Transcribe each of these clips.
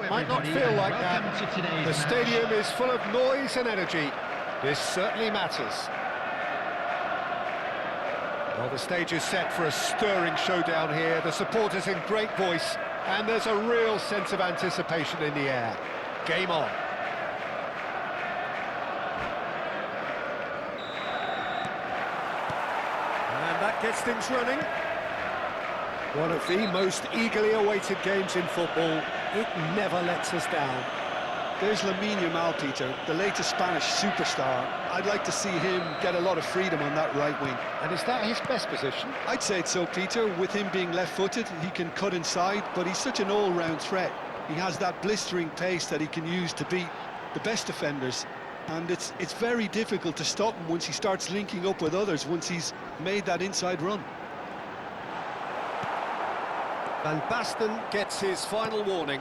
it might not feel like that. The stadium is full of noise and energy. This certainly matters. Well, the stage is set for a stirring showdown here. The supporters in great voice, and there's a real sense of anticipation in the air. Game on. And that gets things running. One of the most eagerly awaited games in football. It never lets us down. There's Lamine Yamal, Peter, the latest Spanish superstar. I'd like to see him get a lot of freedom on that right wing. And is that his best position? I'd say so, Peter. With him being left-footed, he can cut inside, but he's such an all-round threat. He has that blistering pace that he can use to beat the best defenders. And it's very difficult to stop him once he starts linking up with others, once he's made that inside run. Van Basten gets his final warning.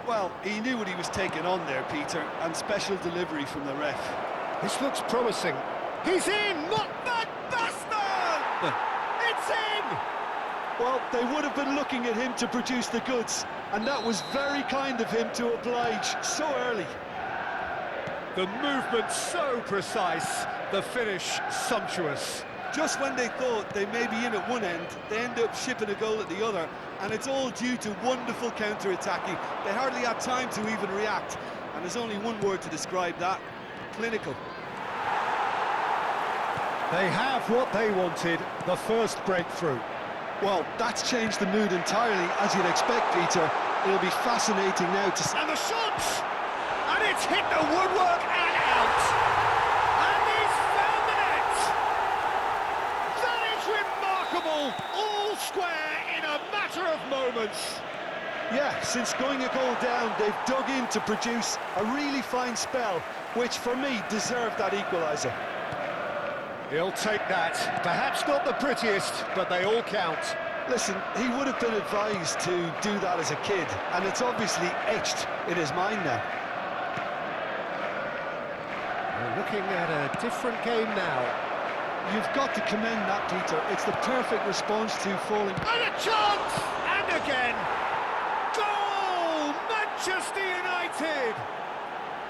Well, he knew what he was taking on there, Peter, and special delivery from the ref. This looks promising. He's in! Not Van Basten! It's in! Well, they would have been looking at him to produce the goods, and that was very kind of him to oblige so early. The movement so precise, the finish sumptuous. Just when they thought they may be in at one end, they end up shipping a goal at the other, and it's all due to wonderful counter-attacking. They hardly had time to even react, and there's only one word to describe that: clinical. They have what they wanted, the first breakthrough. Well, that's changed the mood entirely, as you'd expect, Peter. It'll be fascinating now to see. And the shot! And it's hit the woodwork and out! And he's found the net! That is remarkable! All square in a matter of moments. Yeah, since going a goal down, they've dug in to produce a really fine spell, which for me deserved that equaliser. He'll take that. Perhaps not the prettiest, but they all count. Listen, he would have been advised to do that as a kid, and it's obviously etched in his mind now. We're looking at a different game now. You've got to commend that, Peter. It's the perfect response to falling. And a chance! And again! Goal! Manchester United!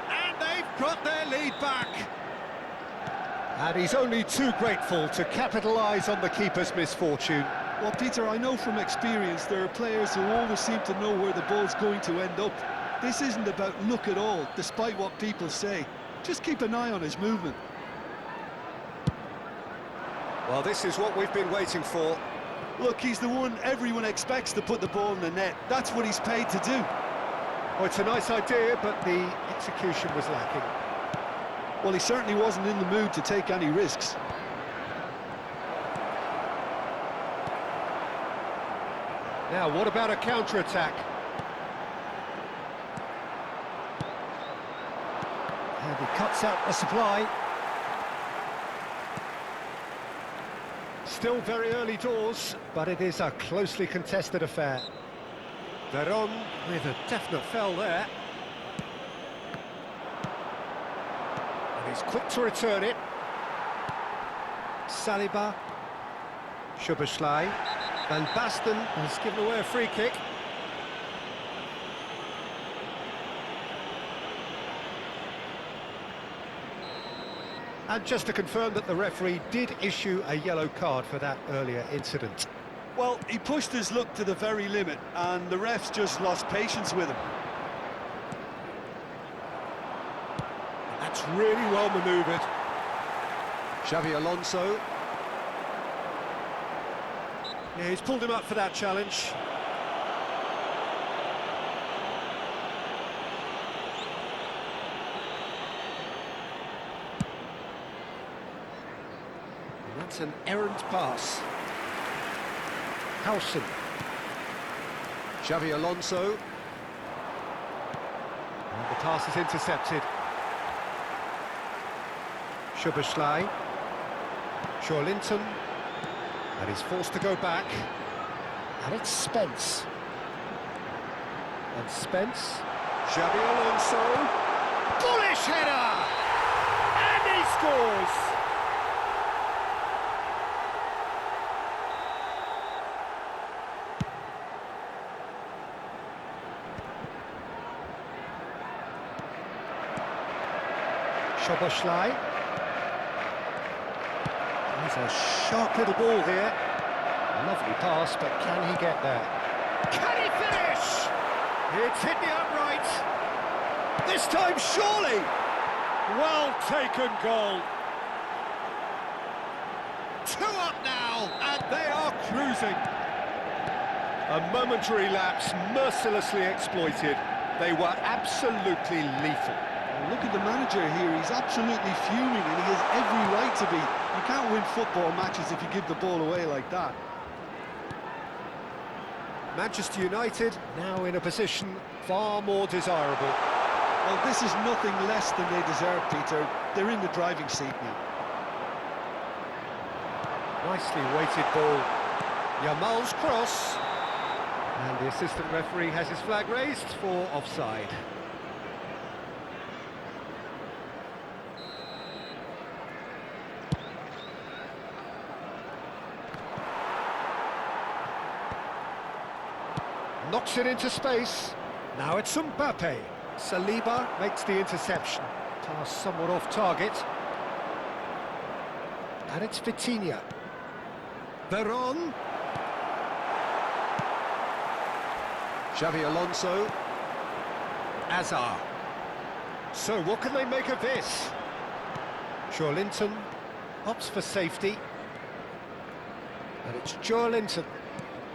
And they've got their lead back. And he's only too grateful to capitalise on the keeper's misfortune. Well, Peter, I know from experience there are players who always seem to know where the ball's going to end up. This isn't about luck at all, despite what people say. Just keep an eye on his movement. Well, this is what we've been waiting for. Look, he's the one everyone expects to put the ball in the net. That's what he's paid to do. Oh, it's a nice idea, but the execution was lacking. Well, he certainly wasn't in the mood to take any risks. Now, what about a counter-attack? And he cuts out the supply. Still very early doors, but it is a closely contested affair. Veron with a definite foul there. And he's quick to return it. Saliba. Szoboszlai. Van Basten has given away a free kick. And just to confirm that the referee did issue a yellow card for that earlier incident. Well, he pushed his luck to the very limit, and the refs just lost patience with him. That's really well manoeuvred. Xabi Alonso. Yeah, he's pulled him up for that challenge. And that's an errant pass. Howson. Xabi Alonso. And the pass is intercepted. Szoboszlai. Joelinton. And he's forced to go back. And it's Spence. And Spence. Xabi Alonso. Bullish header! And he scores! Szoboszlai. He's a sharp little ball here. Lovely pass, but can he get there? Can he finish? It's hit the upright. This time, surely. Well taken goal. 2 up now, and they are cruising. A momentary lapse, mercilessly exploited. They were absolutely lethal. Look at the manager here, he's absolutely fuming and he has every right to be. You can't win football matches if you give the ball away like that. Manchester United now in a position far more desirable. Well, this is nothing less than they deserve, Peter. They're in the driving seat now. Nicely weighted ball. Yamal's cross. And the assistant referee has his flag raised for offside. Knocks it into space. Now it's Mbappe. Saliba makes the interception. Pass somewhat off target. And it's Vitinha. Veron. Xavi Alonso. Azar. So what can they make of this? Joelinton opts for safety. And it's Joelinton.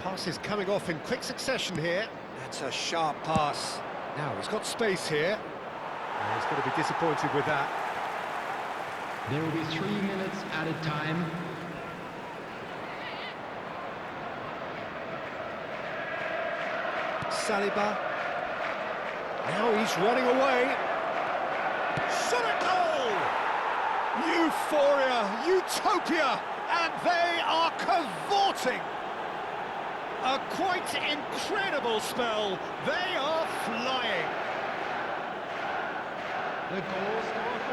Pass is coming off in quick succession here. That's a sharp pass. Now he's got space here. And he's going to be disappointed with that. There will be 3 minutes added time. Saliba. Now he's running away. Shot at goal! Euphoria, utopia, and they are cavorting. A quite incredible spell. They are flying.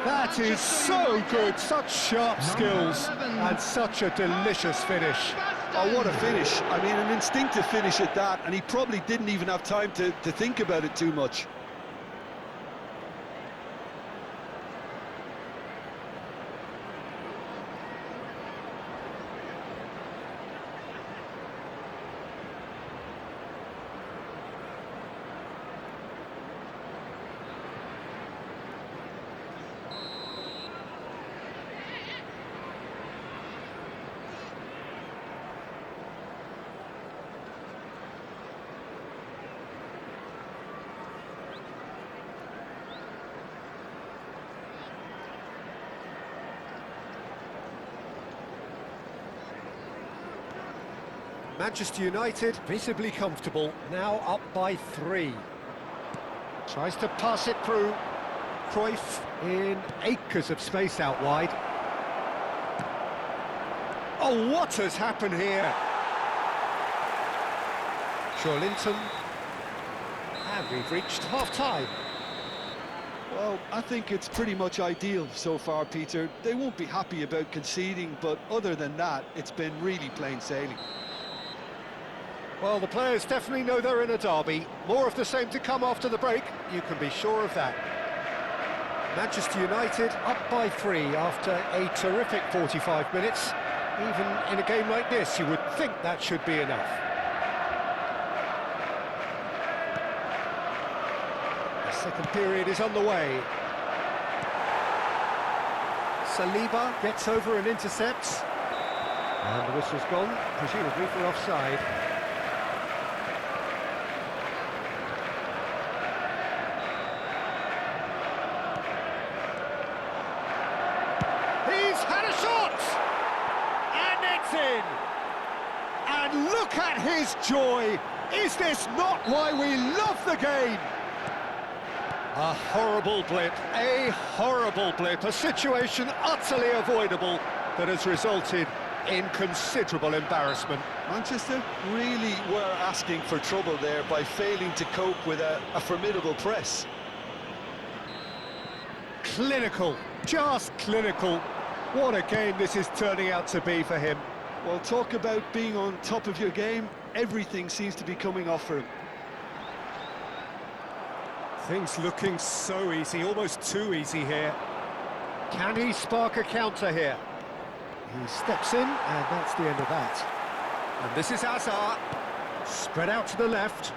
That is so good. Such sharp skills and such a delicious finish. Oh, what a finish. I mean, an instinctive finish at that, and he probably didn't even have time to think about it too much. Manchester United visibly comfortable, now up by 3. Tries to pass it through. Cruyff in acres of space out wide. Oh, what has happened here? Joelinton. And we've reached half-time. Well, I think it's pretty much ideal so far, Peter. They won't be happy about conceding, but other than that, it's been really plain sailing. Well, the players definitely know they're in a derby. More of the same to come after the break, you can be sure of that. Manchester United up by 3 after a terrific 45 minutes. Even in a game like this, you would think that should be enough. The second period is on the way. Saliba gets over and intercepts. And the whistle's gone, presumably for offside. Had a shot! And it's in! And look at his joy! Is this not why we love the game? A horrible blip, a situation utterly avoidable that has resulted in considerable embarrassment. Manchester really were asking for trouble there by failing to cope with a formidable press. Clinical, just clinical. What a game this is turning out to be for him. Well, talk about being on top of your game. Everything seems to be coming off for him. Things looking so easy, almost too easy here. Can he spark a counter here? He steps in, and that's the end of that. And this is Hazard. Spread out to the left.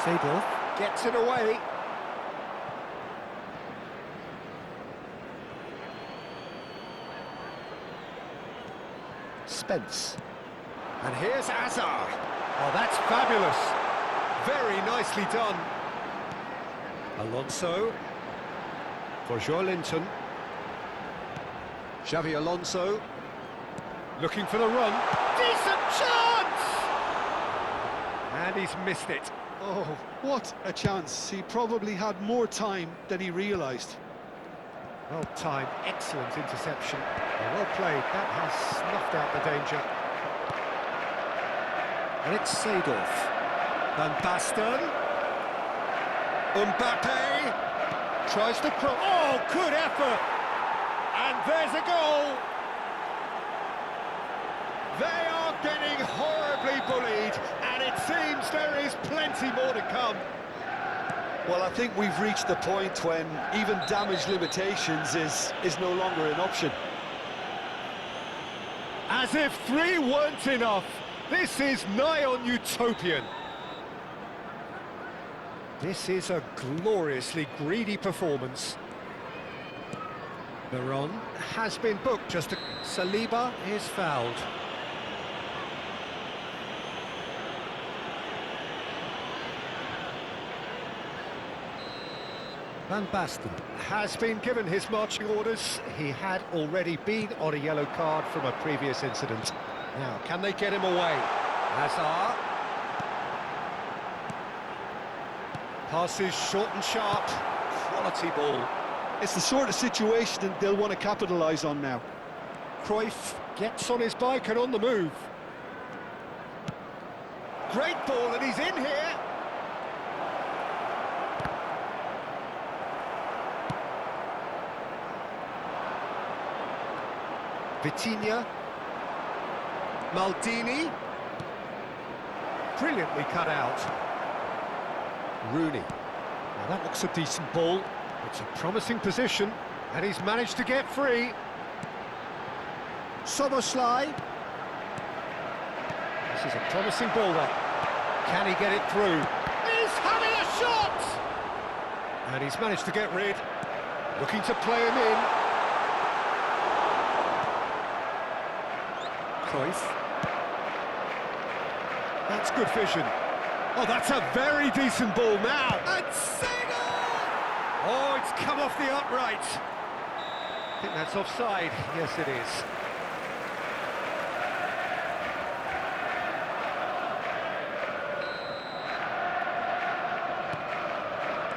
Seedorf gets it away. Spence. And here's Hazard. Oh, that's fabulous. Very nicely done. Alonso. For Joelinton. Xavi Alonso. Looking for the run. Decent chance! And he's missed it. Oh, what a chance. He probably had more time than he realised. Well timed, excellent interception. Well played, that has snuffed out the danger. And it's Seedorf. Van Basten. Mbappe. Tries to cross. Oh, good effort! And there's a goal! They are getting horribly bullied, and it seems there is plenty more to come. Well, I think we've reached the point when even damage limitations is no longer an option. As if 3 weren't enough, this is nigh on utopian. This is a gloriously greedy performance. Veron has been booked just to... Saliba is fouled. Van Basten has been given his marching orders. He had already been on a yellow card from a previous incident. Now, can they get him away? Hazard. Passes short and sharp. Quality ball. It's the sort of situation that they'll want to capitalise on now. Cruyff gets on his bike and on the move. Great ball, and he's in here. Vitinha. Maldini. Brilliantly cut out. Rooney. Now that looks a decent ball. It's a promising position, and he's managed to get free. Soboslai. This is a promising build-up. Can he get it through? He's having a shot! And he's managed to get rid. Looking to play him in. Cruyff. That's good vision. Oh, that's a very decent ball now. And Seagull! Oh, it's come off the upright. I think that's offside. Yes, it is.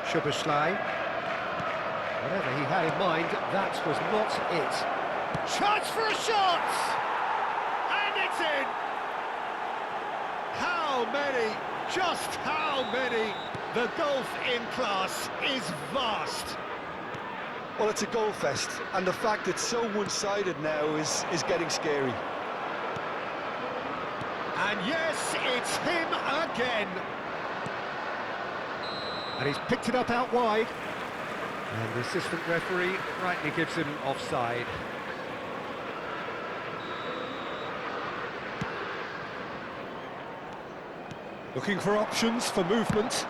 Szoboszlai. Whatever he had in mind, that was not it. Chance for a shot! And it's in! How many? Just how many? The gulf in class is vast. Well, it's a goal fest, and the fact it's so one-sided now is getting scary. And yes, it's him again. And he's picked it up out wide. And the assistant referee rightly gives him offside. Looking for options for movement.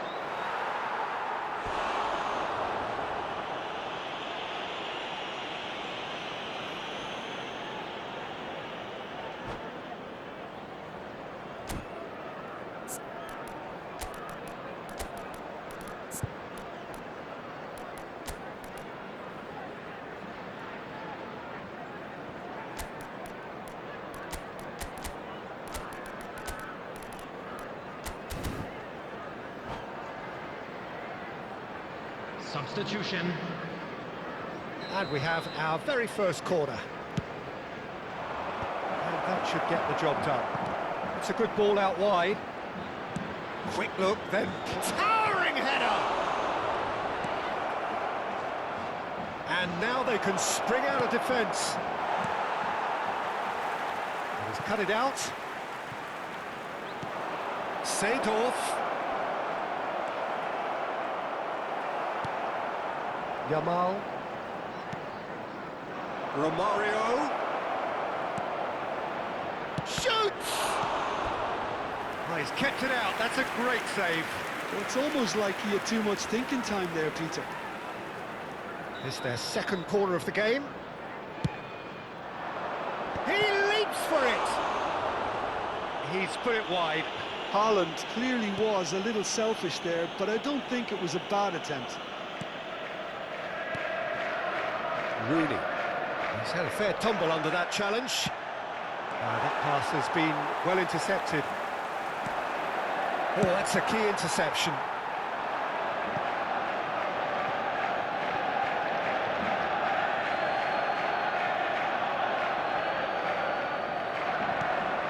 Substitution. And we have our very first corner. And that should get the job done. It's a good ball out wide. Quick look, then towering header! And now they can spring out of defence. He's cut it out. Seedorf. Yamal. Romario. Shoots! Oh, he's kept it out. That's a great save. Well, it's almost like he had too much thinking time there, Peter. It's their second corner of the game. He leaps for it! He's put it wide. Haaland clearly was a little selfish there, but I don't think it was a bad attempt. Rooney. He's had a fair tumble under that challenge. That pass has been well intercepted. Oh, that's a key interception.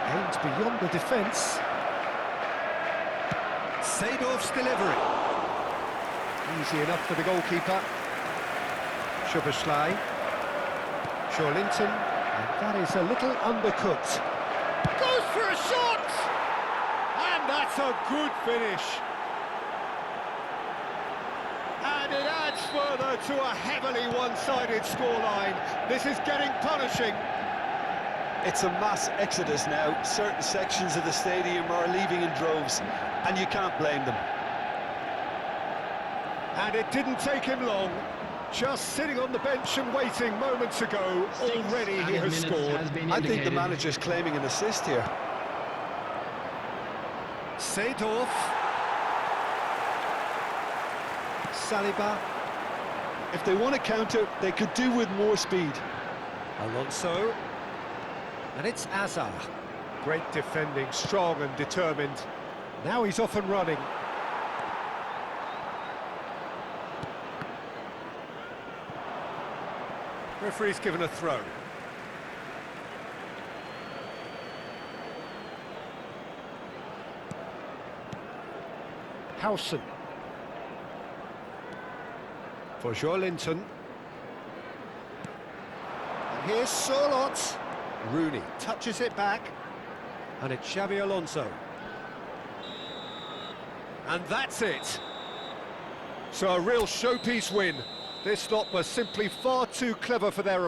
Aimed beyond the defence. Seedorf's delivery. Easy enough for the goalkeeper. Szoboszlai. Joelinton. And that is a little undercooked. Goes for a shot! And that's a good finish. And it adds further to a heavily one-sided scoreline. This is getting punishing. It's a mass exodus now. Certain sections of the stadium are leaving in droves, and you can't blame them. And it didn't take him long. Just sitting on the bench and waiting moments ago, already he has scored. I think the manager's claiming an assist here. Seedorf. Saliba. If they want to counter, they could do with more speed. Alonso. And it's Azar. Great defending, strong and determined. Now he's off and running. Referee's given a throw. Howson. For Joelinton. And here's Sørloth. Rooney touches it back. And it's Xabi Alonso. And that's it. So a real showpiece win. This lot was simply far too clever for their